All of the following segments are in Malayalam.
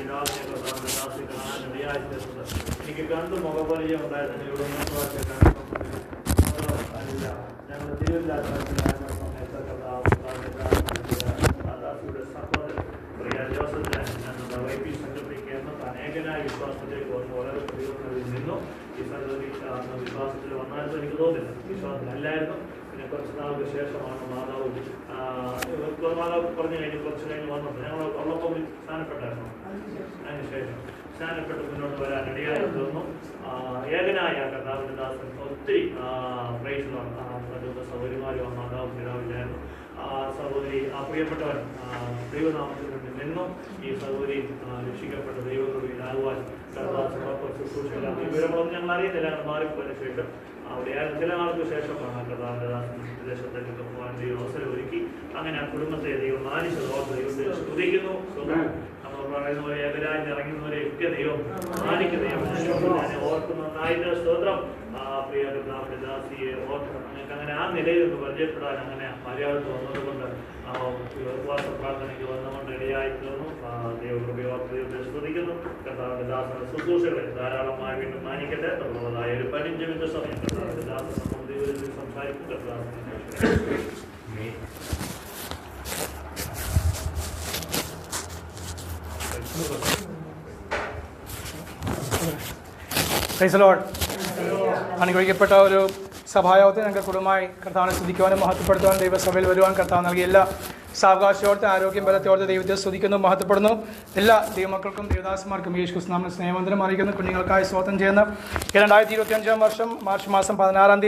പിതാവിനെ ദാസി കാണാൻ ഇടയായിത്തീർന്നത്. എനിക്ക് കണ്ടു മുഖപരിചയം ഉണ്ടായിരുന്നു. ഇവിടെ അല്ല ഞങ്ങൾ തിരുവല്ലാത്ത സമയത്ത് ദാസിയുടെ സഹോദരൻ പ്രിയ ജോസഫിനെ ഞങ്ങളുടെ YP സെക്രട്ടറിക്ക് എന്നത് അനേകനായ വിശ്വാസത്തിലേക്ക് വന്നു. വളരെ പ്രതികരണത്തിൽ നിന്നു. ഈ സഹോദരി വിശ്വാസത്തിൽ വന്നാലും എനിക്ക് തോന്നില്ല, വിശ്വാസത്തിലല്ലായിരുന്നു. പിന്നെ കുറച്ച് നാൾക്ക് ശേഷമാണ് മാതാവ് പറഞ്ഞു കഴിഞ്ഞ് കുറച്ച് കഴിഞ്ഞ് വന്നത്. ഞങ്ങൾ ഉള്ളപ്പോൾ സ്ഥാനപ്പെട്ടായിരുന്നു. അതിനുശേഷം സ്ഥാനപ്പെട്ട് മുന്നോട്ട് വരാൻ ഇടയായി തീർന്നു. ഏകനായ കർത്താവിന്റെ ദാസൻ ഒത്തിരി പ്രൈസിലാണ് സൗകര്യമാരും മാതാവ് പിതാവില്ലായിരുന്നു. സഹോദരി പ്രിയപ്പെട്ടവൻ ദൈവനാമത്തിൽ വേണ്ടി നിന്നും ഈ സഹോദരി രക്ഷിക്കപ്പെട്ട ദൈവകൃപയിലാകുവാൻ ശുശ്രൂഷകളാണ്. ഈ വിവരങ്ങളൊന്നും ഞങ്ങൾ അറിയുന്നില്ല. മാറിപ്പോയതിനു ശേഷം അവിടെ ചില നാൾക്ക് ശേഷമാണ് കർത്താവിന്റെ ദാസൻ വിദേശത്തേക്ക് പോകാൻ ദൈവം അവസരം ഒരുക്കി. അങ്ങനെ ആ കുടുംബത്തെ ദൈവം മാനിച്ചതോർത്ത് ദൈവത്തെ സ്തുതിക്കുന്നു. നമ്മൾ പറയുന്ന പോലെ ഏകരാജ് ഇറങ്ങുന്നവരെയൊക്കെ ദൈവം മാനിക്കുന്ന ഞാൻ ഓർക്കുന്ന നന്നായിട്ട് സ്തോത്രം. പ്രിയ കർത്താവിന്റെ ദാസിയെ ഓർക്കണം. നിങ്ങൾക്ക് അങ്ങനെ ആ നിലയിൽ നിന്ന് പരിചയപ്പെടാൻ അങ്ങനെ മര്യാദത്ത് വന്നതുകൊണ്ട് ഉപവാസ പ്രാർത്ഥനയ്ക്ക് വന്നുകൊണ്ട് ഇടയായി തീർന്നു. ദൈവകൃപയോർത്ത് ദൈവത്തെ സ്തുതിക്കുന്നു. കർത്താവിന്റെ ദാസന്റെ ശുശ്രൂഷകളെ ധാരാളമായി വീണ്ടും മാനിക്കട്ടെ. തുറന്നതായ ഒരു 15 മിനിറ്റ് സമയം കർത്താവിന്റെ ദാസൻ നമ്മൾ ദൈവത്തിൽ സംസാരിക്കും. കർത്താവിനെ അനുഗ്രഹിക്കപ്പെട്ട ഒരു സഭായോഗത്തിൽ ഞങ്ങൾക്ക് കുടുംബമായി കർത്താവിനെ സ്തുതിക്കുവാനും മഹത്വപ്പെടുത്തുവാനും ദൈവസഭയിൽ വരുവാൻ കർത്താവ് നൽകിയ എല്ലാ സാവകാശത്തോടത്തെ ആരോഗ്യം ബലത്തോടെ ദൈവത്തെ സ്തുതിക്കുന്നു, മഹത്വപ്പെടുന്നു. എല്ലാ ദൈവമക്കൾക്കും ദേവദാസന്മാർക്കും യേശു ക്രിസ്തുവിന്റെ സ്നേഹവന്ദനം അറിയിക്കുന്നു. കുഞ്ഞുങ്ങൾക്കായി സ്തോത്രം ചെയ്യുന്ന 2025 വർഷം മാർച്ച് മാസം 16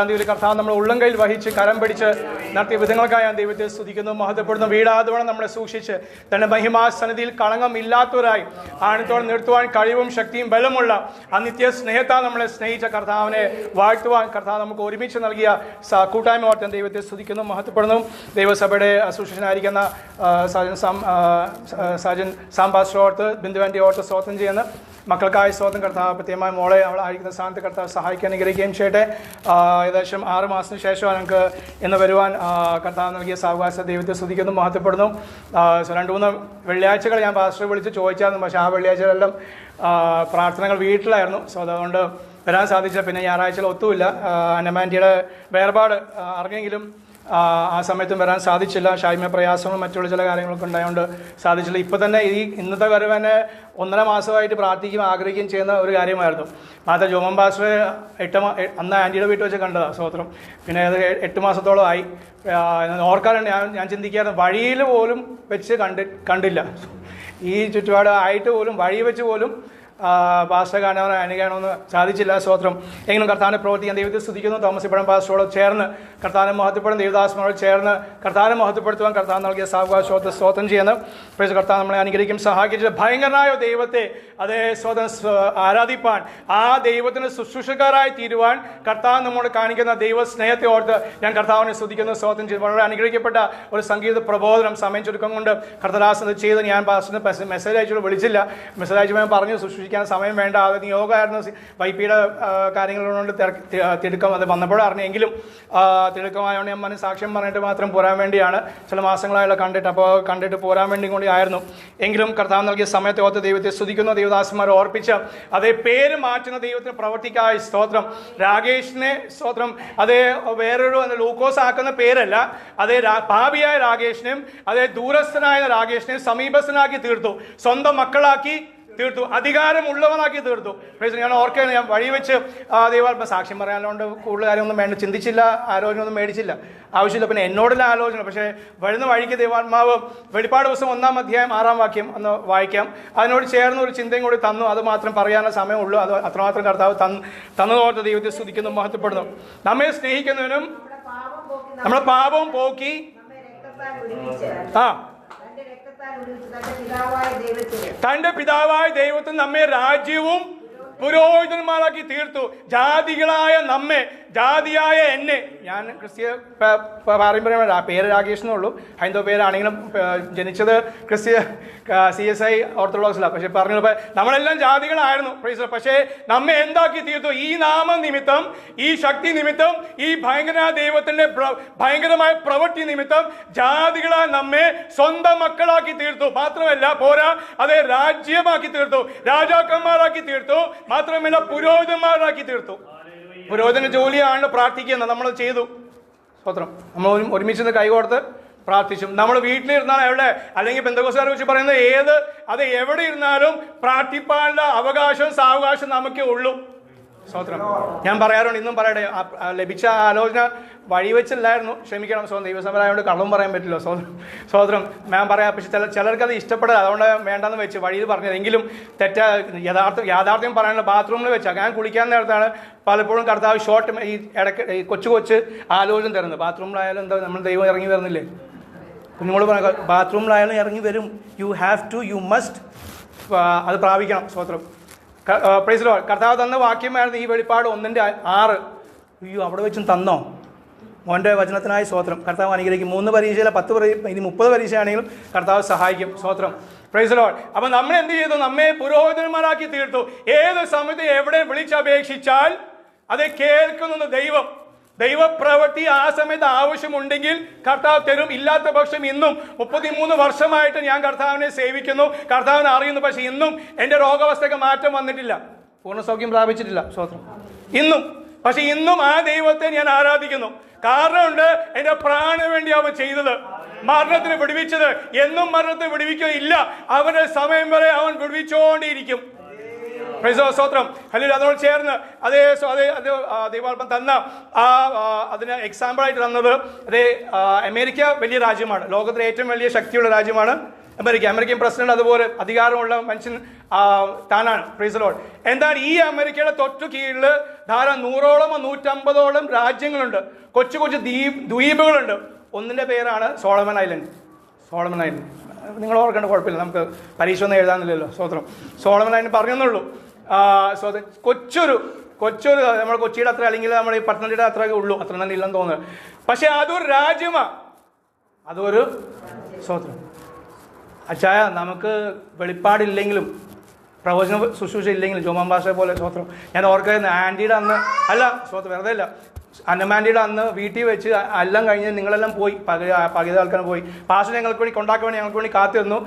തീയതി കർത്താവ് നമ്മൾ ഉള്ളം കയ്യിൽ വഹിച്ച് കരം പിടിച്ച് നടത്തിയ വിധങ്ങൾക്കായി ഞാൻ ദൈവത്തെ സ്തുതിക്കുന്നു, മഹത്വപ്പെടുന്നു. വീടാതവണ്ണം നമ്മളെ സൂക്ഷിച്ച് തന്റെ മഹിമാസന്നിധിയിൽ കളങ്കം ഇല്ലാത്തവരായി ആണത്തോടെ നിർത്തുവാൻ കഴിവും ശക്തിയും ബലമുള്ള ആ നിത്യ സ്നേഹത്താൽ നമ്മളെ സ്നേഹിച്ച കർത്താവിനെ വാഴ്ത്തുവാൻ കർത്താവ് നമുക്ക് ഒരുമിച്ച് നൽകിയ കൂട്ടായ്മ ഓർത്താൻ ദൈവത്തെ സ്തുതിക്കുന്നു, മഹത്വപ്പെടുന്നു. ദൈവസഭയുടെ അസോസിയേഷനായിരിക്കുന്ന സാജൻ സാംബാസ്റ്റർ ഓർത്ത് ബിന്ദുവാൻ്റെ ഓർത്ത് സ്തോത്രം ചെയ്യുന്ന മക്കൾക്കായി സ്തോത്രം. കർത്താവ് പ്രത്യേകമായി മോളെ അവളായിരിക്കുന്ന സ്ഥാനത്ത് കർത്താവ് സഹായിക്കാൻ അനുഗ്രഹിക്കുകയും ചെയ്യട്ടെ. ഏകദേശം 6 മാസത്തിന് ശേഷം ഞങ്ങൾക്ക് ഇന്ന് വരുവാൻ കർത്താവ് നൽകിയ സാവകാശ ദൈവത്തെ സ്തുതിക്കുന്നു, മഹത്വപ്പെടുന്നു. 2-3 വെള്ളിയാഴ്ചകൾ ഞാൻ പാസ്റ്ററെ വിളിച്ച് ചോദിച്ചായിരുന്നു. പക്ഷേ ആ വെള്ളിയാഴ്ചകളെല്ലാം പ്രാർത്ഥനകൾ വീട്ടിലായിരുന്നു. സോ അതുകൊണ്ട് വരാൻ സാധിച്ചില്ല. പിന്നെ ഞായറാഴ്ചകൾ ഒത്തുമില്ല. അന്നമാൻറ്റിയുടെ വേർപാട് അറിഞ്ഞെങ്കിലും ആ സമയത്തും വരാൻ സാധിച്ചില്ല. ഷായ്മ പ്രയാസങ്ങളും മറ്റുള്ള ചില കാര്യങ്ങളൊക്കെ ഉണ്ടായതുകൊണ്ട് സാധിച്ചില്ല. ഇപ്പോൾ തന്നെ ഇന്നത്തെ വരവനെ 1.5 മാസമായിട്ട് പ്രാർത്ഥിക്കുകയും ആഗ്രഹിക്കുകയും ചെയ്യുന്ന ഒരു കാര്യമായിരുന്നു. മാത്രം ജോമൻ പാസ്റ്റർ അന്ന് ആൻറ്റിയുടെ വീട്ടിൽ വെച്ച് കണ്ടതാണ് സ്തോത്രം. പിന്നെ അത് 8 മാസത്തോളം ആയി. ഓർക്കാറുണ്ട്, ഞാൻ ചിന്തിക്കാറുണ്ട്, വഴിയിൽ പോലും വെച്ച് കണ്ടില്ല. ഈ ചുറ്റുപാട് ആയിട്ട് പോലും വഴി വെച്ച് പോലും പാസ്റ്റർ കാണാനോ അനുകണമെന്ന് സാധിച്ചില്ല. സ്തോത്രം. എങ്കിലും കർത്താവിനെ പ്രവർത്തിക്കാൻ ദൈവത്തെ സ്തുതിക്കുന്നു. തോമസ് ഇപ്പഴം പാസ്റ്ററോട് ചേർന്ന് കർത്താവിനെ മഹത്വപ്പെടുന്ന ദേവദാസനോട് ചേർന്ന് കർത്താവിനെ മഹത്വപ്പെടുത്തുവാൻ കർത്താവ് നൽകിയ സാവകാശത്തെ സ്തോത്രം ചെയ്യുന്നു. പ്രത്യേകിച്ച് കർത്താവ് നമ്മളെ അനുഗ്രഹിക്കും സഹായിച്ചിട്ട് ഭയങ്കരനായ ദൈവത്തെ അതേ സ്വതം ആരാധിപ്പാൻ, ആ ദൈവത്തിന് ശുശ്രൂഷക്കാരായി തീരുവാൻ കർത്താവ് നമ്മോട് കാണിക്കുന്ന ദൈവ സ്നേഹത്തെ ഓർത്ത് ഞാൻ കർത്താവിനെ സ്തുതിക്കുന്നു, സ്തോത്രം ചെയ്തു. വളരെ അനുഗ്രഹിക്കപ്പെട്ട ഒരു സംഗീത പ്രബോധനം സമയം ചുരുക്കം കൊണ്ട് കർത്തദാസൻ ചെയ്ത് ഞാൻ പാസ്റ്ററിന് മെസ്സേജ് അയച്ചോട് വിളിച്ചില്ല. മെസ്സേജ് അയച്ചപ്പോൾ ഞാൻ പറഞ്ഞു ശുശ്രൂഷിക്കാൻ സമയം വേണ്ട, അത് നിയോഗമായിരുന്നു. YPയുടെ കാര്യങ്ങളുകൊണ്ട് തിടുക്കം അത് വന്നപ്പോഴും അറിഞ്ഞെങ്കിലും തിടുക്കമായതുകൊണ്ട് ഞാൻ സാക്ഷ്യം പറഞ്ഞിട്ട് മാത്രം പോരാൻ വേണ്ടിയാണ്. ചില മാസങ്ങളായുള്ള കണ്ടിട്ട് പോരാൻ വേണ്ടി കൂടി ആയിരുന്നു. എങ്കിലും കർത്താവ് നൽകിയ സമയത്തെ ഓർത്ത് ദൈവത്തെ സ്തുതിക്കുന്നു. ദേവദാസന്മാരെ ഓർപ്പിച്ച അതേ പേര് മാറ്റുന്ന ദൈവത്തിന് പ്രവർത്തിക്കായി സ്തോത്രം. രാകേഷിനെ സ്തോത്രം അതേ വേറൊരു ലൂക്കോസ് ആക്കുന്ന പേരല്ല, അതേ പാപിയായ രാകേഷിനെയും അതേ ദൂരസ്ഥനായ രാകേഷിനെയും സമീപസ്ഥനാക്കി തീർത്തു, സ്വന്തം മക്കളാക്കി തീർത്തു, അധികാരമുള്ളവനാക്കി തീർത്തു. ഞാൻ ഓർക്കുകയാണ്, ഞാൻ വഴി വെച്ച് ദൈവാത്മ സാക്ഷ്യം പറയാനുണ്ട്. കൂടുതൽ കാര്യമൊന്നും വേണ്ട, ചിന്തിച്ചില്ല, ആലോചനയൊന്നും മേടിച്ചില്ല, ആവശ്യമില്ല. പിന്നെ എന്നോടുള്ള ആലോചന. പക്ഷേ വരുന്ന വഴിക്ക് ദൈവാത്മാവ് വെളിപ്പാട് ദിവസം 1-ാം അധ്യായം 6-ാം വാക്യം ഒന്ന് വായിക്കാം. അതിനോട് ചേർന്ന് ഒരു ചിന്തയും കൂടി തന്നു. അത് മാത്രം പറയാനുള്ള സമയമുള്ളൂ. അത് അത്രമാത്രം കർത്താവ് തന്നതോർത്ത് ദൈവത്തെ സ്തുതിക്കുന്നു, മഹത്വപ്പെടുന്നു. നമ്മെ സ്നേഹിക്കുന്നതിനും നമ്മുടെ പാപവും പോക്കി തന്റെ പിതാവായ ദൈവത്തിന് നമ്മെ രാജ്യവും പുരോഹിതന്മാരാക്കി തീർത്തു. ജാതികളായ നമ്മെ ജാതിയായ എന്നെ, ഞാൻ ക്രിസ്തീയ പാരമ്പര്യമാണ്, ആ പേര് രാകേഷ് എന്നുള്ളൂ, ഹൈന്ദവ പേരാണെങ്കിലും ജനിച്ചത് ക്രിസ്തീയ CSI ഓർത്തഡോക്സിലാണ്. പക്ഷെ പറഞ്ഞപ്പോൾ നമ്മളെല്ലാം ജാതികളായിരുന്നു. പക്ഷേ നമ്മെ എന്താക്കി തീർത്തു? ഈ നാമനിമിത്തം, ഈ ശക്തി നിമിത്തം, ഈ ഭയങ്കര ദൈവത്തിന്റെ ഭയങ്കരമായ പ്രവൃത്തി നിമിത്തം ജാതികളാൽ നമ്മെ സ്വന്തം മക്കളാക്കി തീർത്തു. മാത്രമല്ല പോരാ, അതേ രാജ്യമാക്കി തീർത്തു, രാജാക്കന്മാരാക്കി തീർത്തു, മാത്രമല്ല പുരോഹിതന്മാരാക്കി തീർത്തു. പുരോഹിതന്റെ ജോലിയാണ് പ്രാർത്ഥിക്കുന്നത്. നമ്മൾ ചെയ്തു. സ്തോത്രം. നമ്മൾ ഒരുമിച്ച് കൈകോർത്ത് പ്രാർത്ഥിച്ചു. നമ്മൾ വീട്ടിലിരുന്നാൽ എവിടെ, അല്ലെങ്കിൽ പെന്തക്കോസ്തുകാരെ വെച്ച് പറയുന്നത് അത് എവിടെ ഇരുന്നാലും പ്രാർത്ഥിപ്പാനുള്ള അവകാശം സാവകാശം നമുക്കേ ഉള്ളൂ. സ്തോത്രം. ഞാൻ പറയാറുണ്ട്, ഇന്നും പറയട്ടെ, ലഭിച്ച ആലോചന വഴിവെച്ചില്ലായിരുന്നു, ക്ഷമിക്കണം. ദൈവസഭരായോണ്ട് കള്ളവും പറയാൻ പറ്റില്ല. സ്തോത്രം. ഞാൻ പറയാം, പക്ഷെ ചിലർക്ക് അത് ഇഷ്ടപ്പെടില്ല, അതുകൊണ്ട് വേണ്ടെന്ന് വെച്ച് വഴിയിൽ പറഞ്ഞത്. എങ്കിലും യാഥാർത്ഥ്യം പറയാനുള്ള ബാത്റൂമിൽ വെച്ചാൽ, ഞാൻ കുളിക്കാൻ നേരത്താണ് പലപ്പോഴും കർത്താവ് ഷോർട്ട് ഈ ഈ കൊച്ചു ആലോചന തരുന്നത്. ബാത്റൂമിലായാലും എന്താ, നമ്മൾ ദൈവം ഇറങ്ങി വരുന്നില്ലേ? കുഞ്ഞുങ്ങളോട് പറയാം, ബാത്റൂമിലായാലും ഇറങ്ങി വരും. യു മസ്റ്റ് അത് പ്രാപിക്കണം. സ്തോത്രം. Praise Lord. കർത്താവ് തന്ന വാക്യമായിരുന്നു ഈ വെളിപ്പാട് 1:6. അയ്യോ, അവിടെ വെച്ചും തന്നോ? മോൻ്റെ വചനത്തിനായി സ്തോത്രം. കർത്താവ് അനുഗ്രഹിക്കും. 3 പരീക്ഷയിലെ 10 ഇനി 30 പരീക്ഷയാണെങ്കിലും കർത്താവ് സഹായിക്കും. സ്തോത്രം. Praise Lord. അപ്പം നമ്മൾ എന്ത് ചെയ്തു? നമ്മെ പുരോഹിതന്മാരാക്കി തീർത്തു. ഏത് സമയത്ത് എവിടെ വിളിച്ചപേക്ഷിച്ചാൽ അത് കേൾക്കുന്ന ദൈവപ്രവൃത്തി ആ സമയത്ത് ആവശ്യമുണ്ടെങ്കിൽ കർത്താവ് തരും. ഇല്ലാത്ത പക്ഷം ഇന്നും 33 വർഷമായിട്ട് ഞാൻ കർത്താവിനെ സേവിക്കുന്നു, കർത്താവിനെ അറിയുന്നു. പക്ഷെ ഇന്നും എൻ്റെ രോഗാവസ്ഥയ്ക്ക് മാറ്റം വന്നിട്ടില്ല, പൂർണ്ണസൗഖ്യം പ്രാപിച്ചിട്ടില്ല. സ്തോത്രം. ഇന്നും ആ ദൈവത്തെ ഞാൻ ആരാധിക്കുന്നു. കാരണമുണ്ട്, എൻ്റെ പ്രാണന് വേണ്ടി അവൻ ചെയ്തത്, മരണത്തിന് വിടുവിച്ചത്. എന്നും മരണത്തിന് വിടുവിക്കുകയില്ല, അവന്റെ സമയം വരെ അവൻ വിടുവിച്ചുകൊണ്ടിരിക്കും. സ്തോത്രം. അല്ലെങ്കിൽ അതിനോട് ചേർന്ന് ദൈവാത്മം തന്ന അതിന് എക്സാമ്പിളായിട്ട് തന്നത് അമേരിക്ക വലിയ രാജ്യമാണ്, ലോകത്തിലെ ഏറ്റവും വലിയ ശക്തിയുള്ള രാജ്യമാണ് അമേരിക്കൻ പ്രസിഡന്റ്, അതുപോലെ അധികാരമുള്ള മനുഷ്യൻ താനാണ്. Praise the Lord. എന്നാൽ ഈ അമേരിക്കയുടെ തൊട്ടു കീഴിൽ ധാരാളം 100ഓളം 150ഓളം രാജ്യങ്ങളുണ്ട്, കൊച്ചു ദ്വീപുകളുണ്ട്. ഒന്നിന്റെ പേരാണ് സോളമൻ ഐലൻഡ്. നിങ്ങൾ ഓർക്കേണ്ട, കുഴപ്പമില്ല, നമുക്ക് പരീക്ഷ ഒന്നും എഴുതാനില്ലല്ലോ. സ്തോത്രം. Solomon island പറഞ്ഞെന്നുള്ളൂ. കൊച്ചൊരു നമ്മുടെ കൊച്ചിയുടെ അത്ര, അല്ലെങ്കിൽ നമ്മുടെ ഈ പത്തനംതിട്ട അത്രയൊക്കെ ഉള്ളൂ, അത്ര തന്നെ ഇല്ലെന്ന് തോന്നുന്നത്. പക്ഷെ അതൊരു രാജ്യമാണ്, അതൊരു സ്തോത്രം. അച്ചായ നമുക്ക് വെളിപ്പാടില്ലെങ്കിലും പ്രവചന ശുശ്രൂഷ ഇല്ലെങ്കിലും ജോമാൻ ഭാഷ പോലെ സ്തോത്രം. ഞാൻ ഓർക്കുന്നത് ആൻറ്റിയുടെ അന്ന് അല്ല, സ്തോത്രം, വെറുതെ അല്ല, അന്നമാൻറ്റിയുടെ അന്ന് വീട്ടിൽ വെച്ച് എല്ലാം കഴിഞ്ഞ് നിങ്ങളെല്ലാം പോയി, പകുതി ആൾക്കാർ പോയി. പാസ്റ്റർ ഞങ്ങൾക്ക് വേണ്ടി കൊണ്ടാക്കാൻ വേണ്ടി ഞങ്ങൾക്ക് വേണ്ടി കാത്തിരിക്കുന്നു.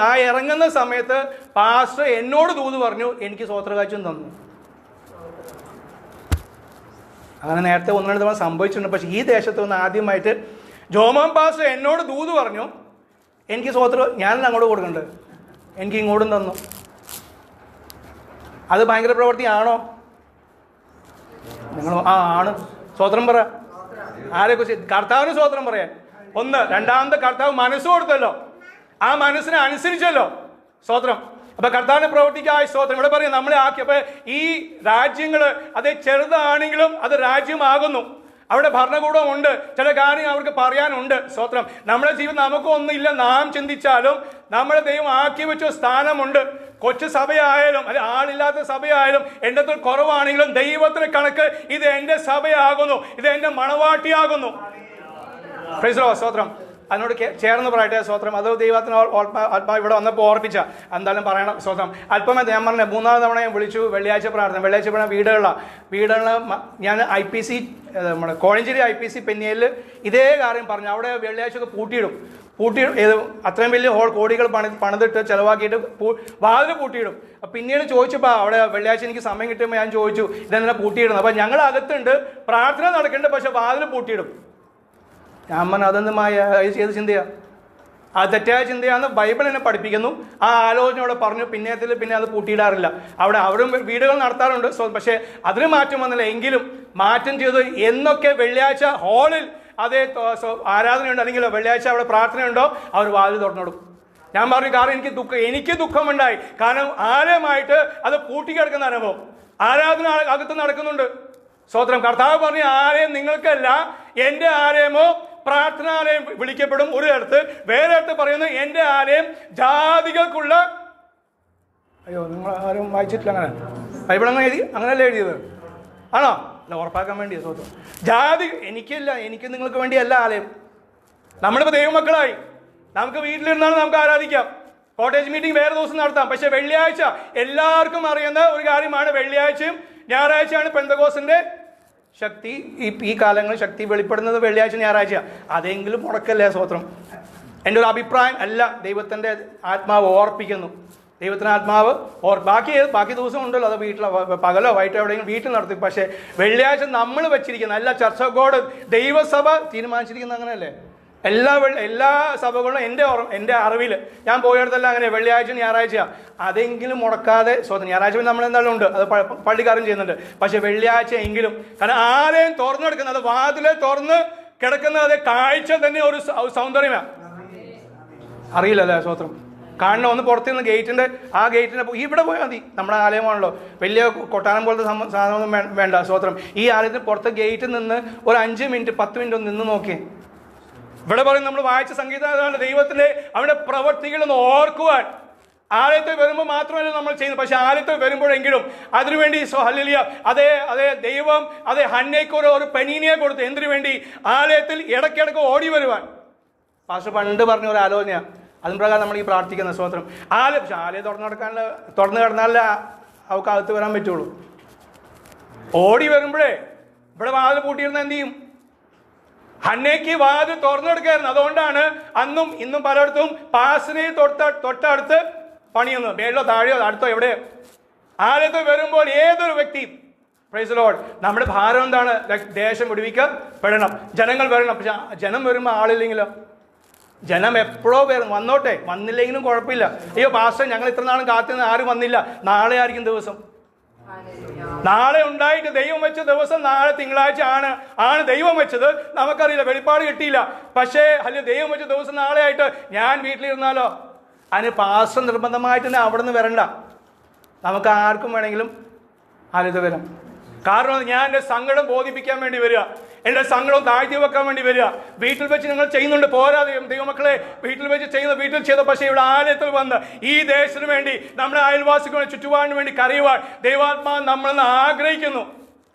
ആ ഇറങ്ങുന്ന സമയത്ത് പാസ്റ്റർ എന്നോട് ദൂത് പറഞ്ഞു, എനിക്ക് സ്വോത്രകാഴ്ചയും തന്നു. അങ്ങനെ നേരത്തെ 1-2 തവണ സംഭവിച്ചിട്ടുണ്ട്. പക്ഷേ ഈ ദേശത്ത് നിന്ന് ആദ്യമായിട്ട് ജോമാൻ പാസ്റ്റർ എന്നോട് ദൂത് പറഞ്ഞു, എനിക്ക് ഞാനല്ല അങ്ങോട്ട് കൊടുക്കണ്ടത്, എനിക്ക് ഇങ്ങോട്ടും തന്നു. അത് ഭയങ്കര പ്രവൃത്തിയാണോ? നിങ്ങൾ ആണ്. സ്വോത്രം പറ. ആരെക്കുറിച്ച്? കർത്താവിന് സ്വോത്രം പറയാൻ. ഒന്ന്. രണ്ടാമത്തെ, കർത്താവ് മനസ്സ് കൊടുത്തല്ലോ, ആ മനസ്സിനെ അനുസരിച്ചല്ലോ. സ്വോത്രം. അപ്പൊ കർത്താവിന്റെ പ്രവർത്തിക്കായ സ്തോത്രം. ഇവിടെ പറയും നമ്മളെ ആക്കി. അപ്പൊ ഈ രാജ്യങ്ങള് അത് ചെറുതാണെങ്കിലും അത് രാജ്യമാകുന്നു. അവിടെ ഭരണകൂടമുണ്ട്, ചില കാര്യങ്ങൾ അവർക്ക് പറയാനുണ്ട്. സ്തോത്രം. നമ്മുടെ ജീവിതം നമുക്കൊന്നുമില്ല, നാം ചിന്തിച്ചാലും നമ്മുടെ ദൈവം ആക്കി വെച്ച സ്ഥാനമുണ്ട്. കൊച്ചു സഭയായാലും അല്ലെ ആളില്ലാത്ത സഭയായാലും എൻ്റെ കുറവാണെങ്കിലും ദൈവത്തിന് കണക്ക്, ഇത് എൻ്റെ സഭയാകുന്നു, ഇത് എൻ്റെ മണവാട്ടിയാകുന്നു. Praise the Lord. സ്തോത്രം. അതിനോട് ചേർന്ന് പറയട്ടെ. സ്തോത്രം. അത് ദൈവത്തിന് ആത്മാവ് ഇവിടെ വന്നപ്പോൾ ഓർപ്പിച്ച എന്തായാലും പറയണം. സ്തോത്രം. അല്പമേ ഞാൻ പറഞ്ഞ 3-ാമത് തവണ ഞാൻ വിളിച്ചു വെള്ളിയാഴ്ച പ്രാർത്ഥന വീടുകളിൽ ഞാൻ IPC നമ്മുടെ കോഴഞ്ചേരി IPC പെന്നിയയിൽ ഇതേ കാര്യം പറഞ്ഞു. അവിടെ വെള്ളിയാഴ്ചയൊക്കെ പൂട്ടിയിടും. അത്രയും വലിയ ഹോൾ കോടികൾ പണിതിട്ട് ചിലവാക്കിയിട്ട് വാതിൽ പൂട്ടിയിടും. പിന്നീട് ചോദിച്ചപ്പോൾ അവിടെ വെള്ളിയാഴ്ച എനിക്ക് സമയം കിട്ടുമ്പോൾ ഞാൻ ചോദിച്ചു, ഇതെന്തിനാ പൂട്ടിയിടുന്നത്? അപ്പം ഞങ്ങൾ അകത്തുണ്ട്, പ്രാർത്ഥന നടക്കുന്നുണ്ട്, പക്ഷെ വാതിൽ പൂട്ടിയിടും. ഞാൻ പറഞ്ഞു, അതെന്തുമായ ഏത് ചിന്തയാണ്? അത് തെറ്റായ ചിന്തയാണെന്ന് ബൈബിൾ എന്നെ പഠിപ്പിക്കുന്നു. ആ ആലോചനയോടെ പറഞ്ഞു. പിന്നെ അത് പൂട്ടിയിടാറില്ല. അവരും വീടുകൾ നടത്താറുണ്ട്. പക്ഷേ അതിന് മാറ്റം വന്നില്ല. എങ്കിലും മാറ്റം ചെയ്തു. എന്നൊക്കെ വെള്ളിയാഴ്ച ഹാളിൽ അതേ ആരാധനയുണ്ട്, അല്ലെങ്കിൽ വെള്ളിയാഴ്ച അവിടെ പ്രാർത്ഥനയുണ്ടോ, അവർ വാതിൽ തുറന്നിടും. ഞാൻ പറഞ്ഞു, കാരണം എനിക്ക് ദുഃഖമുണ്ടായി. കാരണം ആലയമായിട്ട് അത് പൂട്ടിക്കിടക്കുന്ന അനുഭവം. ആരാധന അകത്ത് നടക്കുന്നുണ്ട്. സ്തോത്രം. കർത്താവ് പറഞ്ഞു, ആലയം നിങ്ങൾക്കല്ല, എൻ്റെ ആലയമോ പ്രാർത്ഥനാലയം വിളിക്കപ്പെടും. ഒരു അടുത്ത് വേറെ അടുത്ത് പറയുന്നു, എൻ്റെ ആലയം ജാതികൾക്കുള്ള. അയ്യോ, നിങ്ങൾ ആരും വായിച്ചിട്ടില്ല അങ്ങനെ? ബൈബിൾ അങ്ങനെ അങ്ങനെയല്ലേ എഴുതിയത്? ആണോ? അല്ല, ഉറപ്പാക്കാൻ വേണ്ടിയാണ് സ്വത്രം. ജാതി എനിക്കില്ല, എനിക്ക് നിങ്ങൾക്ക് വേണ്ടിയല്ല ആലയം. നമ്മളിപ്പോൾ ദൈവമക്കളായി, നമുക്ക് വീട്ടിലിരുന്നാണ് നമുക്ക് ആരാധിക്കാം. കോട്ടേജ് മീറ്റിംഗ് വേറെ ദിവസം നടത്താം. പക്ഷെ വെള്ളിയാഴ്ച എല്ലാവർക്കും അറിയുന്ന ഒരു കാര്യമാണ്, വെള്ളിയാഴ്ചയും ഞായറാഴ്ചയാണ് പെന്തക്കോസ്തിന്റെ ശക്തി. ഈ കാലങ്ങളിൽ ശക്തി വെളിപ്പെടുന്നത് വെള്ളിയാഴ്ച ഞായറാഴ്ച. അതെങ്കിലും മുടക്കല്ലേ സ്വത്രം. എൻ്റെ ഒരു അഭിപ്രായം അല്ല. ദൈവത്തിൻ്റെ ആത്മാവ് ഓർപ്പിക്കുന്നു. ദൈവത്തിന് ആത്മാവ് ബാക്കി ദിവസം ഉണ്ടല്ലോ, അത് വീട്ടിലോ പകലോ വൈകിട്ടോ എവിടെയെങ്കിലും വീട്ടിൽ നടത്തി. പക്ഷേ വെള്ളിയാഴ്ച നമ്മൾ വെച്ചിരിക്കുന്ന എല്ലാ ചർച്ച ഓഫ് ഗോഡ് ദൈവസഭ തീരുമാനിച്ചിരിക്കുന്ന അങ്ങനെയല്ലേ. എല്ലാ സഭകളും എൻ്റെ അറിവിൽ ഞാൻ പോയിടത്തെല്ലാം അങ്ങനെ വെള്ളിയാഴ്ച ഞായറാഴ്ച. അതെങ്കിലും മുടക്കാതെ സ്വന്തം ഞായറാഴ്ച നമ്മൾ എന്തായാലും ഉണ്ട്, അത് പള്ളിക്കാരും ചെയ്യുന്നുണ്ട്. പക്ഷെ വെള്ളിയാഴ്ച എങ്കിലും, കാരണം ആരെയും തുറന്നെടുക്കുന്നത്, അത് വാതിലെ തുറന്ന് കിടക്കുന്നത്, അത് കാഴ്ച തന്നെ ഒരു സൗന്ദര്യമാണ്. അറിയില്ലല്ലേ സ്വത്രം. കാണണം, ഒന്ന് പുറത്തുനിന്ന് ഗേറ്റിൻ്റെ ഇവിടെ പോയാൽ മതി. നമ്മുടെ ആലയമാണല്ലോ, വലിയ കൊട്ടാരം പോലത്തെ സാധനമൊന്നും വേണ്ട സ്വത്രം. ഈ ആലയത്തിന് പുറത്ത് ഗേറ്റിൽ നിന്ന് ഒരു 5 മിനിറ്റ് 10 മിനിറ്റ് ഒന്ന് നിന്ന് നോക്കിയേ. ഇവിടെ പറയും, നമ്മൾ വായിച്ച സംഗീതമാണ് ദൈവത്തിൻ്റെ അവൻ്റെ പ്രവൃത്തികളൊന്ന് ഓർക്കുവാൻ. ആലയത്തിൽ വരുമ്പോൾ മാത്രമല്ല നമ്മൾ ചെയ്യുന്നത്, പക്ഷെ ആലയത്തിൽ വരുമ്പോഴെങ്കിലും അതിനുവേണ്ടി ഹല്ലേലൂയ, അതേ ദൈവം ഹന്നയ്ക്ക് ഒരു പെനീനിയെ കൊടുത്തു. എന്തിനു വേണ്ടി? ആലയത്തിൽ ഇടയ്ക്കിടയ്ക്ക് ഓടി വരുവാൻ. പാസ്റ്റർ പണ്ട് പറഞ്ഞ ഒരു ആലോചനയാണ്. അതിന് പ്രകാരം നമ്മൾ ഈ പ്രാർത്ഥിക്കുന്ന സ്വത്രം. പക്ഷെ ആലയം തുറന്നു കിടന്നാലേ അവർക്ക് അകത്ത് വരാൻ പറ്റുള്ളൂ. ഓടി വരുമ്പോഴേ ഇവിടെ വാതിൽ പൂട്ടിയിരുന്ന എന്ത് ചെയ്യും? ഹന്നയ്ക്ക് വാതിൽ തുറന്നു കൊടുക്കായിരുന്നു. അതുകൊണ്ടാണ് അന്നും ഇന്നും പലയിടത്തും പാസിനെ തൊട്ടടുത്ത് പണിയുന്നത്. മേളിലോ താഴെയോ അടുത്തോ എവിടെ ആലയത്തിൽ വരുമ്പോൾ ഏതൊരു വ്യക്തി, പ്രൈസ് ദി ലോർഡ്, നമ്മുടെ ഭാരം എന്താണ്? ദേശം വിടുവിക്കപ്പെടണം, ജനങ്ങൾ വരണം. പക്ഷെ ജനം വരുമ്പോൾ ആളില്ലെങ്കിലോ? ജനം എപ്പോഴോ വന്നോട്ടെ, വന്നില്ലെങ്കിലും കുഴപ്പമില്ല. അയ്യോ പാസ്റ്റർ, ഞങ്ങൾ ഇത്ര നാളും കാത്തുനിന്ന് ആരും വന്നില്ല. നാളെ ആയിരിക്കും ദിവസം. നാളെ ഉണ്ടായിട്ട് ദൈവം വെച്ച ദിവസം നാളെ തിങ്കളാഴ്ച ആണ് ദൈവം വെച്ചത്. നമുക്കറിയില്ല, വെളിപ്പാട് കിട്ടിയില്ല. പക്ഷേ ദൈവം വെച്ച ദിവസം നാളെ ആയിട്ട് ഞാൻ വീട്ടിലിരുന്നാലോ? അതിന് പാസ്റ്റർ നിർബന്ധമായിട്ട് തന്നെ അവിടെ നിന്ന് വരണ്ട. നമുക്ക് ആർക്കും വേണമെങ്കിലും ആലയത്തിൽ വരാം. കാരണം ഞാൻ എൻ്റെ സങ്കടം ബോധിപ്പിക്കാൻ വേണ്ടി വരിക, എൻ്റെ സങ്കടം താഴ്ത്തി വെക്കാൻ വേണ്ടി വരിക. വീട്ടിൽ വെച്ച് നിങ്ങൾ ചെയ്യുന്നുണ്ട്, പോരാതെ ദൈവമക്കളെ, വീട്ടിൽ വെച്ച് വീട്ടിൽ ചെയ്ത. പക്ഷേ ഇവിടെ ആലയത്തിൽ വന്ന് ഈ ദേശത്തിന് വേണ്ടി, നമ്മുടെ അയൽവാസികളുടെ ചുറ്റുപാടിന് വേണ്ടി കരയുവാൻ ദൈവാത്മാവ് നമ്മളെന്ന് ആഗ്രഹിക്കുന്നു.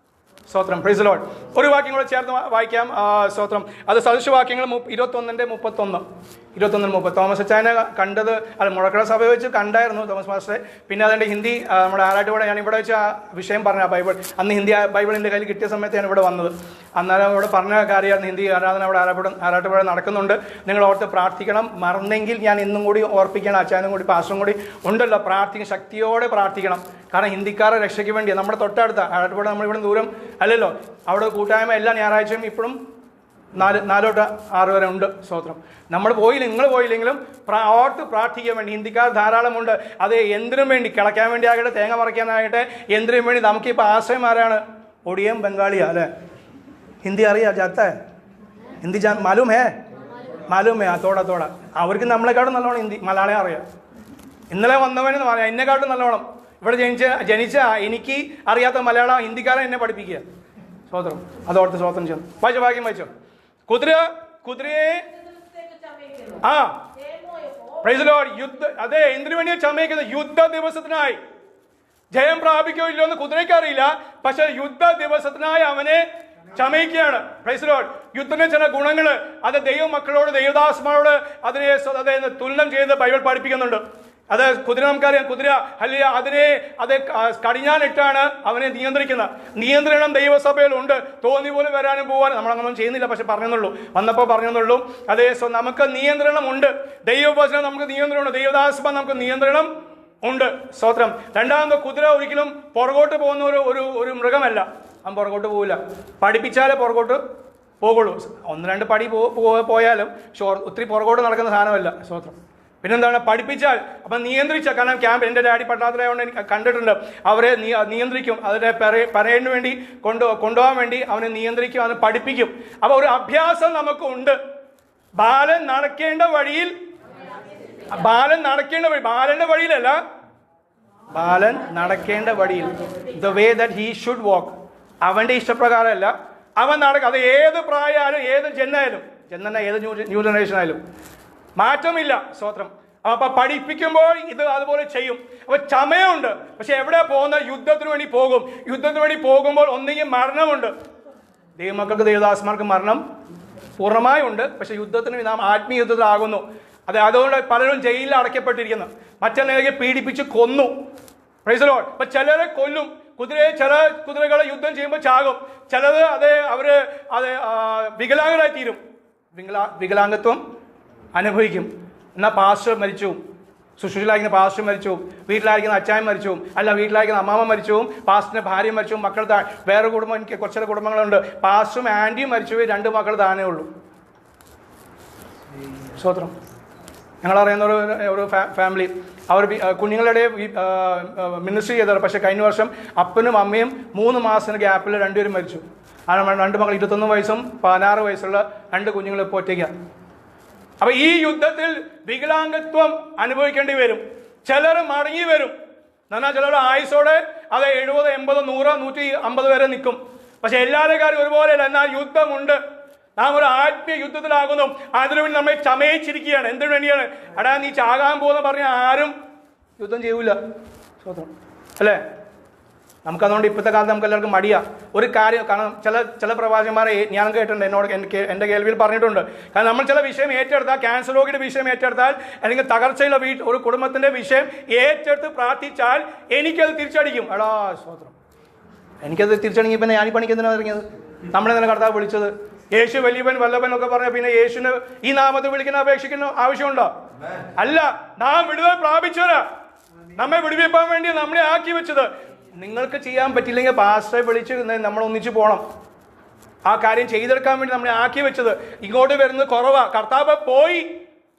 സ്തോത്രം, പ്രൈസ് ദി ലോർഡ്. ഒരു വാക്യം കൂടെ ചേർത്ത് വായിക്കാം. സ്തോത്രം. അത് സദൃശവാക്യങ്ങൾ 21:30. തോമസ് അച്ചായനെ കണ്ടത് മുഴക്കട സഭ വെച്ച് കണ്ടായിരുന്നു തോമസ് മാസ്റ്ററെ. പിന്നെ അതിൻ്റെ ഹിന്ദി നമ്മുടെ ആറാട്ടുപുഴ, ഞാൻ ഇവിടെ വെച്ച് ആ വിഷയം പറഞ്ഞ ബൈബിൾ, അന്ന് ഹിന്ദി ബൈബിൾ എൻ്റെ കയ്യിൽ കിട്ടിയ സമയത്ത് ഞാൻ ഇവിടെ വന്നത്. അന്നേരം അവിടെ പറഞ്ഞ കാര്യമായിരുന്നു, ഹിന്ദി ആരാധന അവിടെ ആറാട്ടുപുഴ നടക്കുന്നുണ്ട്, നിങ്ങൾ ഓർത്ത് പ്രാർത്ഥിക്കണം. മറന്നെങ്കിൽ ഞാൻ ഇന്നും കൂടി ഓർപ്പിക്കണം, അച്ചായനും കൂടി പാസ്റ്ററും കൂടി ഉണ്ടല്ലോ, പ്രാർത്ഥിക്കണം, ശക്തിയോടെ പ്രാർത്ഥിക്കണം. കാരണം ഹിന്ദിക്കാരെ രക്ഷയ്ക്ക് വേണ്ടി. നമ്മുടെ തൊട്ടടുത്ത ആറാട്ടുപുഴ, നമ്മളിവിടെ ദൂരം അല്ലല്ലോ. അവിടെ കൂട്ടായ്മ എല്ലാ ഞായറാഴ്ചയും ഇപ്പോഴും 4 തൊട്ട് 6 വരെ ഉണ്ട്. സ്തോത്രം. നിങ്ങൾ പോയില്ലെങ്കിലും ഓർത്ത് പ്രാർത്ഥിക്കാൻ വേണ്ടി ഹിന്ദിക്കാർ ധാരാളമുണ്ട്. അത് എന്തിനും വേണ്ടി, കിളയ്ക്കാൻ വേണ്ടി ആകട്ടെ, തേങ്ങ പറിക്കാനാകട്ടെ, എന്തിനും വേണ്ടി. നമുക്കിപ്പോൾ ആശ്രയമാരാണ്? ഒടിയൻ ബംഗാളിയാ അല്ലേ? ഹിന്ദി അറിയാ? ജാത്ത ഹിന്ദി മാലൂം ഹേ തോട. അവർക്ക് നമ്മളെക്കാട്ടും നല്ലോണം ഹിന്ദി മലയാളം അറിയാം. ഇന്നലെ വന്നവനെന്ന് പറയാം, എന്നെക്കാട്ടും നല്ലോണം. ഇവിടെ ജനിച്ച എനിക്ക് അറിയാത്ത മലയാളം ഹിന്ദിക്കാരൻ എന്നെ പഠിപ്പിക്കുക. സ്തോത്രം. അതോർത്ത് സ്തോത്രം ചെയ്തു. വാക്യം വായിച്ചോ. കുതിരയെ പ്രൈസ് ദി ലോർഡ്. അതെ, എന്തിനു വേണ്ടിയാ ചമയിക്കുന്നത്? യുദ്ധ ദിവസത്തിനായി. ജയം പ്രാപിക്കോ ഇല്ലോ എന്ന് കുതിരയ്ക്ക് അറിയില്ല, പക്ഷെ യുദ്ധ ദിവസത്തിനായി അവനെ ചമയിക്കുകയാണ്. Praise the Lord. യുദ്ധത്തിന്റെ ചില ഗുണങ്ങള് അത് ദൈവമക്കളോട്, ദൈവദാസന്മാരോട് അതിനെ തുലനം ചെയ്ത് ബൈബിൾ പഠിപ്പിക്കുന്നുണ്ട്. അത് കുതിര നമുക്കറിയാം. കുതിര അത് കടിഞ്ഞാനിട്ടാണ് അവനെ നിയന്ത്രിക്കുന്നത്. നിയന്ത്രണം ദൈവസഭയിലുണ്ട്. തോന്നി പോലെ വരാനും പോകാനും നമ്മളങ്ങനൊന്നും ചെയ്യുന്നില്ല, പക്ഷെ പറഞ്ഞെന്നുള്ളൂ, വന്നപ്പോൾ പറഞ്ഞെന്നുള്ളൂ. അതേ നമുക്ക് നിയന്ത്രണം ഉണ്ട്. ദൈവവചനം നമുക്ക് നിയന്ത്രണമുണ്ട്. ദൈവദാസഭ നമുക്ക് നിയന്ത്രണം ഉണ്ട്. സ്തോത്രം. രണ്ടാമത്, കുതിര ഒരിക്കലും പുറകോട്ട് പോകുന്ന ഒരു മൃഗമല്ല. അവൻ പുറകോട്ട് പോകില്ല. പഠിപ്പിച്ചാലേ പുറകോട്ട് പോകുള്ളൂ. 1-2 പടി പോയാലും ഒത്തിരി പുറകോട്ട് നടക്കുന്ന സാധനമല്ല. സ്തോത്രം. പിന്നെന്താണ്? പഠിപ്പിച്ചാൽ, അപ്പം നിയന്ത്രിച്ചാൽ. കാരണം ക്യാമ്പ്, എൻ്റെ ഡാഡി പട്ടാളത്തിലായതുകൊണ്ട് എനിക്ക് കണ്ടിട്ടുണ്ട്. അവരെ നിയന്ത്രിക്കും. അതിനെ പരേഡിന് വേണ്ടി കൊണ്ടുപോകാൻ വേണ്ടി അവനെ നിയന്ത്രിക്കും, അവനെ പഠിപ്പിക്കും. അപ്പോൾ ഒരു അഭ്യാസം നമുക്ക് ഉണ്ട്. ബാലൻ നടക്കേണ്ട വഴിയിൽ, ബാലന്റെ വഴിയിലല്ല, ബാലൻ നടക്കേണ്ട വഴിയിൽ, the way that he should walk. അവന്റെ ഇഷ്ടപ്രകാരമല്ല അവൻ നടക്കുക. അത് ഏത് പ്രായമായാലും, ഏത് ജെന്നായാലും, ഏത് ന്യൂ ജനറേഷൻ ആയാലും മാറ്റമില്ല. സ്തോത്രം. അപ്പൊ പഠിപ്പിക്കുമ്പോൾ ഇത് അതുപോലെ ചെയ്യും. അപ്പൊ ചമയമുണ്ട്. പക്ഷെ എവിടെ പോകുന്ന യുദ്ധത്തിന് വേണ്ടി പോകും. യുദ്ധത്തിന് വേണ്ടി പോകുമ്പോൾ ഒന്നെങ്കിൽ മരണമുണ്ട്. ദൈവമക്കൾക്ക് ദൈവദാസന്മാർക്ക് മരണം പൂർണ്ണമായും ഉണ്ട്. പക്ഷെ യുദ്ധത്തിന് നാം ആത്മീയ യുദ്ധത്തിലാകുന്നു. അതുകൊണ്ട് പലരും ജയിലിൽ അടയ്ക്കപ്പെട്ടിരിക്കുന്നു. മറ്റുള്ളവരെ പീഡിപ്പിച്ച് കൊന്നു. Praise the Lord. അപ്പൊ ചിലരെ കൊല്ലും. ചില കുതിരകളെ യുദ്ധം ചെയ്യുമ്പോൾ ചാകും. ചിലത് അവര് വികലാംഗരായി തീരും. വികലാംഗത്വം അനുഭവിക്കും. എന്നാൽ പാസ്റ്റർ മരിച്ചു, ശുശ്രൂഷയിലായിരിക്കുന്ന പാസ്റ്റർ മരിച്ചു, വീട്ടിലായിരിക്കുന്ന അച്ചായൻ മരിച്ചു, അല്ല വീട്ടിലായിരിക്കുന്ന അമ്മാമ്മ മരിച്ചു, പാസ്റ്ററിന്റെ ഭാര്യ മരിച്ചു, മക്കൾ വേറെ കുടുംബം, എനിക്ക് കുറച്ച് കുടുംബങ്ങളുണ്ട്, പാസ്റ്ററും ആൻറ്റിയും മരിച്ചു, 2 മക്കൾ താനേ ഉള്ളൂ. സ്വത്രം. ഞങ്ങളറിയുന്ന ഒരു ഫാമിലി, അവർ കുഞ്ഞുങ്ങളുടെ മിനിസ്ട്രി ചെയ്തവർ. പക്ഷേ കഴിഞ്ഞ വർഷം അപ്പനും അമ്മയും 3 മാസത്തിന് ഗ്യാപ്പിൽ 2 പേരും മരിച്ചു. 2 മക്കൾ 21 വയസ്സും 16 വയസ്സുള്ള 2 കുഞ്ഞുങ്ങൾ ഇപ്പോൾ ഒറ്റയ്ക്കാണ്. അപ്പൊ ഈ യുദ്ധത്തിൽ വികലാംഗത്വം അനുഭവിക്കേണ്ടി വരും. ചിലർ മടങ്ങി വരും. എന്നാൽ ചിലർ ആയുസോടെ 70, 80, 100, 150 വരെ നിൽക്കും. പക്ഷെ എല്ലാവരുടെ കാര്യം ഒരുപോലെയല്ല. എന്നാൽ യുദ്ധമുണ്ട്. നാം ഒരു ആത്മീയ യുദ്ധത്തിലാകുന്നു. അതിനുവേണ്ടി നമ്മെ ചമയിച്ചിരിക്കുകയാണ്. എന്തിനു വേണ്ടിയാണ്? നീ ചാകാൻ പോകുന്ന പറഞ്ഞ ആരും യുദ്ധം ചെയ്യൂല. സ്വതന്ത്രം അല്ലേ? നമുക്കതുകൊണ്ട് ഇപ്പോഴത്തെ കാലത്ത് നമുക്ക് എല്ലാവർക്കും മടിയാ ഒരു കാര്യം. കാരണം ചില പ്രവാചകന്മാരെ ഞാൻ കേട്ടിട്ടുണ്ട്, എൻ്റെ കേൾവിയിൽ പറഞ്ഞിട്ടുണ്ട്. കാരണം നമ്മൾ ചില വിഷയം ഏറ്റെടുത്താൽ, ക്യാൻസർ രോഗിയുടെ വിഷയം ഏറ്റെടുത്താൽ, അല്ലെങ്കിൽ തകർച്ചയുള്ള ഒരു കുടുംബത്തിന്റെ വിഷയം ഏറ്റെടുത്ത് പ്രാർത്ഥിച്ചാൽ എനിക്കത് തിരിച്ചടിക്കും. സ്വതന്ത്രം. എനിക്കത് തിരിച്ചടിക്കും. പിന്നെ ഞാൻ ഈ പണിക്ക് എന്തിനാണ് ഇറങ്ങിയത്? നമ്മളെ തന്നെ കർത്താവ് വിളിച്ചത്. യേശു വലിയവൻ വല്ലഭൻ ഒക്കെ പറഞ്ഞ പിന്നെ യേശുവിന് ഈ നാമത്തിൽ വിളിക്കുന്ന അപേക്ഷിക്കുന്ന ആവശ്യമുണ്ടോ? അല്ല. നാം വിടുതൽ പ്രാപിച്ചവരാ. നമ്മെ വിടുവിപ്പാൻ വേണ്ടി നമ്മളെ ആക്കി വെച്ചത്. നിങ്ങൾക്ക് ചെയ്യാൻ പറ്റില്ലെങ്കിൽ പാസ്റ്ററെ വിളിച്ച് നമ്മൾ ഒന്നിച്ച് പോകണം. ആ കാര്യം ചെയ്തെടുക്കാൻ വേണ്ടി നമ്മളെ ആക്കി വെച്ചത്. ഇങ്ങോട്ട് വരുന്നത് കുറവാ. കർത്താവ് പോയി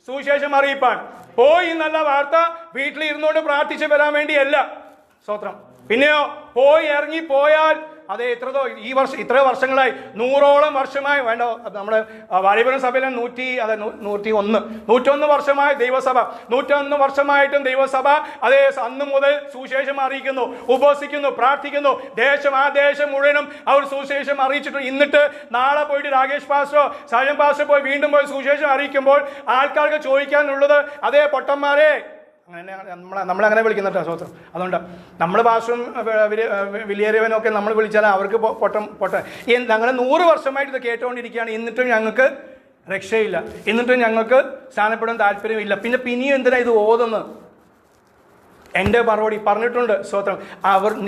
സുവിശേഷം അറിയിപ്പാൻ, പോയി നല്ല വാർത്ത വീട്ടിൽ ഇരുന്നുകൊണ്ട് പ്രാർത്ഥിച്ച് വരാൻ വേണ്ടിയല്ല. സ്തോത്രം. പിന്നെയോ പോയി ഇറങ്ങി പോയാൽ ഇത്ര വർഷങ്ങളായി 100ഓളം വർഷമായി വേണ്ട നമ്മുടെ വാലിബൻ സഭയിലെ 101 വർഷമായി ദൈവസഭ, 101 വർഷമായിട്ടും ദൈവസഭ അന്ന് മുതൽ സുവിശേഷം അറിയിക്കുന്നു, ഉപവസിക്കുന്നു, പ്രാർത്ഥിക്കുന്നു. ആ ദേശം മുഴുവനും അവർ സുവിശേഷം അറിയിച്ചിട്ട് എന്നിട്ട് നാളെ പോയിട്ട് രാകേഷ് പാസ്റ്ററോ സാജൻ പാസ്റ്റർ പോയി വീണ്ടും പോയി സുവിശേഷം അറിയിക്കുമ്പോൾ ആൾക്കാർക്ക് ചോദിക്കാനുള്ളത് പൊട്ടന്മാരെ നമ്മളങ്ങനെ വിളിക്കുന്നുണ്ട്. സ്വത്രം. അതുകൊണ്ട് നമ്മൾ ഭാഷയും വിലയേറിയവനും ഒക്കെ നമ്മൾ വിളിച്ചാൽ അവർക്ക് ഞങ്ങൾ 100 വർഷമായിട്ട് ഇത് കേട്ടുകൊണ്ടിരിക്കുകയാണ്. എന്നിട്ടും ഞങ്ങൾക്ക് രക്ഷയില്ല. എന്നിട്ടും ഞങ്ങൾക്ക് സ്ഥാനപ്പെടാൻ താല്പര്യമില്ല. പിന്നെയും എന്തിനാ ഇത് ഓതുന്നത്? എൻ്റെ മറുപടി പറഞ്ഞിട്ടുണ്ട്. സ്വത്രം.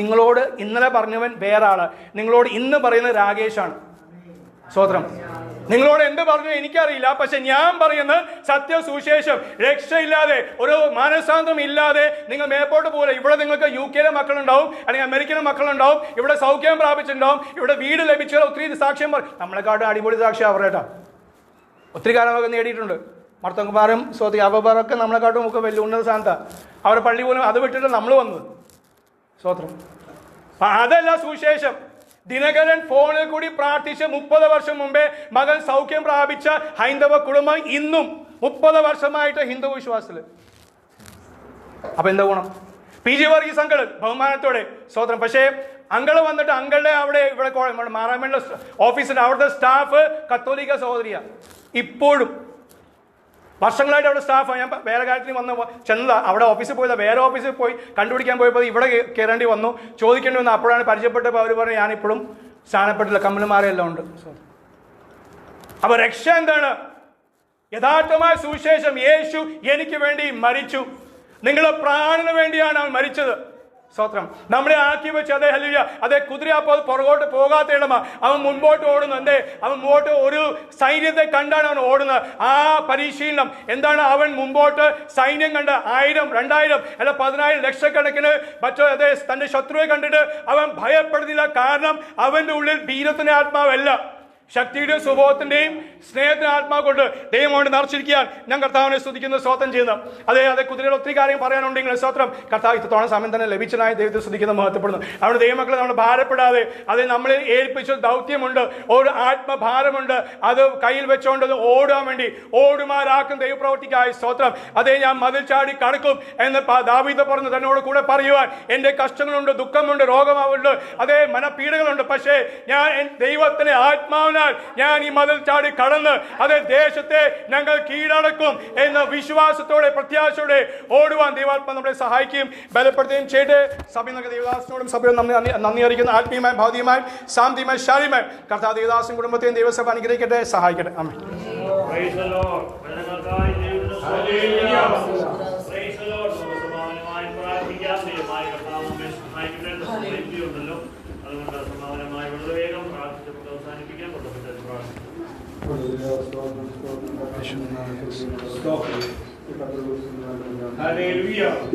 നിങ്ങളോട് ഇന്നലെ പറഞ്ഞവൻ വേറെ ആള്, നിങ്ങളോട് ഇന്ന് പറയുന്നത് രാകേഷാണ്. സ്വത്രം. നിങ്ങളോട് എന്ത് പറഞ്ഞു എനിക്കറിയില്ല. പക്ഷെ ഞാൻ പറയുന്നത് സത്യ സുവിശേഷം. രക്ഷയില്ലാതെ, ഒരു മാനസാന്തരം ഇല്ലാതെ നിങ്ങൾ മേപ്പോട്ട് പോലെ. ഇവിടെ നിങ്ങൾക്ക് UK മക്കളുണ്ടാവും, അല്ലെങ്കിൽ അമേരിക്കയിലെ മക്കളുണ്ടാവും, ഇവിടെ സൗഖ്യം പ്രാപിച്ചിട്ടുണ്ടാവും, ഇവിടെ വീട് ലഭിച്ചാൽ ഒത്തിരി സാക്ഷ്യം നമ്മളെക്കാട്ടും അടിപൊളി സാക്ഷ്യം അവരുടെ ഒത്തിരി കാലമൊക്കെ നേടിയിട്ടുണ്ട്. മർത്തകുമാരും യാബാറൊക്കെ നമ്മളെക്കാട്ടും ഒക്കെ വലിയ ഉന്നത സ്ഥാനത്താണ്. അവരുടെ പള്ളി പോലും അത് വിട്ടിട്ട് നമ്മൾ വന്നത്. സ്വത്രം. അതല്ല സുവിശേഷം. ദിനകരൻ ഫോണിൽ കൂടി പ്രാർത്ഥിച്ച് 30 വർഷം മുമ്പേ മകൻ സൗഖ്യം പ്രാപിച്ച ഹൈന്ദവ കുടുംബം ഇന്നും 30 വർഷമായിട്ട് ഹിന്ദു വിശ്വാസത്തില്. അപ്പൊ എന്താ ഗുണം? PG വർഗീസ് അങ്കിള് ബഹുമാനത്തോടെ സ്വതന്ത്രം. പക്ഷേ അങ്കിള് വന്നിട്ട് അങ്കിളുടെ ഇവിടെ മാറാമേണ്ട ഓഫീസിൽ അവിടുത്തെ സ്റ്റാഫ് കത്തോലിക്ക സഹോദരിയ. ഇപ്പോഴും വർഷങ്ങളായിട്ട് അവിടെ സ്റ്റാഫാണ്. ഞാൻ വേറെ കാര്യത്തിന് ചെന്നതാ. അവിടെ ഓഫീസിൽ പോയതാ. വേറെ ഓഫീസിൽ പോയി കണ്ടുപിടിക്കാൻ പോയപ്പോൾ ഇവിടെ കയറേണ്ടി വന്നു, ചോദിക്കേണ്ടി വന്നു. അപ്പോഴാണ് പരിചയപ്പെട്ടപ്പോൾ അവർ പറഞ്ഞു ഞാനിപ്പോഴും സ്ഥാനപ്പെട്ടില്ല, കമ്മലുമാരെല്ലാം ഉണ്ട്. അപ്പൊ രക്ഷ എന്താണ്? യഥാർത്ഥമായ സുവിശേഷം. യേശു എനിക്ക് വേണ്ടി മരിച്ചു. നിങ്ങളുടെ പ്രാണന് വേണ്ടിയാണ് അവൻ മരിച്ചത്. സ്തോത്രം. നമ്മളെ ആക്കി വെച്ച് അതേ കുതിര അപ്പോൾ പുറകോട്ട് പോകാത്ത ഇടമാ. അവൻ മുൻപോട്ട് ഓടുന്നു. അവൻ മുമ്പോട്ട് ഒരു സൈന്യത്തെ കണ്ടാണ് അവൻ ഓടുന്നത്. ആ പരിശീലനം എന്താണ്? അവൻ മുമ്പോട്ട് സൈന്യം കണ്ട് 1000, 2000 അല്ല 10,000 ലക്ഷക്കണക്കിന് തന്റെ ശത്രുവെ കണ്ടിട്ട് അവൻ ഭയപ്പെടുന്നില്ല. കാരണം അവന്റെ ഉള്ളിൽ വീരത്തിന്റെ ആത്മാവല്ല, ശക്തിയുടെയും സ്വഭാവത്തിന്റെയും സ്നേഹത്തിന്റെ ആത്മാവ് കൊണ്ട് ദൈവം കൊണ്ട് നിറച്ചിരിക്കാൻ ഞാൻ കർത്താവിനെ സ്തുതിക്കുന്നു, സ്തോത്രം ചെയ്യുന്നു. അതെ കുതിരകൾ ഒത്തിരി കാര്യം പറയാനുണ്ടെങ്കിൽ സ്തോത്രം. കർത്താവ് ഇത്രത്തോളം സമയം തന്നെ ലഭിച്ചതായി ദൈവത്തെ സ്തുതിക്കുന്ന മഹത്വപ്പെടുന്നു. അവിടെ ദൈവമക്കളെ നമ്മൾ ഭാരപ്പെടാതെ നമ്മളെ ഏൽപ്പിച്ച ദൗത്യമുണ്ട്, ഒരു ആത്മഭാരമുണ്ട്. അത് കയ്യിൽ വെച്ചുകൊണ്ട് ഓടാൻ വേണ്ടി ഓടുമാരാക്കും ദൈവപ്രവർത്തിക്കായി സ്തോത്രം. ഞാൻ മതിൽ ചാടി കടക്കും എന്ന് ദാവീദ് പറഞ്ഞു തന്നോട് കൂടെ പറയുവാൻ. എന്റെ കഷ്ടങ്ങളുണ്ട്, ദുഃഖമുണ്ട്, രോഗമുണ്ട്, മനപീഡകളുണ്ട്. പക്ഷേ ഞാൻ ദൈവത്തിന്റെ ആത്മാവിനെ ദൈവത്തിനാൽ ഞാൻ ഈ മതിൽ ചാടി കടന്ന് അതേ ദേശത്തെ ഞങ്ങൾ കീഴടക്കും എന്ന വിശ്വാസത്തോടെ പ്രത്യാശയോടെ ഓടുവാൻ ദൈവാത്മ നമ്മളെ സഹായിക്കുകയും ബലപ്പെടുത്തുകയും ചെയ്ത് സഭയിൽ ദേവദാസനോടും സഭയോടും നന്ദി അറിയിക്കുന്ന ആത്മീയമായും ഭൗതികമായും സാമ്പത്തികമായും ശാരീരികമായും കർത്താവ് ദേവദാസും കുടുംബത്തെയും ദൈവസഭ അനുഗ്രഹിക്കട്ടെ, സഹായിക്കട്ടെ. ആമേൻ. അതുകൊണ്ട് സമാധാനമായി വളരെ വേഗം പ്രാർത്ഥിച്ച് അവസാനിപ്പിക്കാൻ Hallelujah.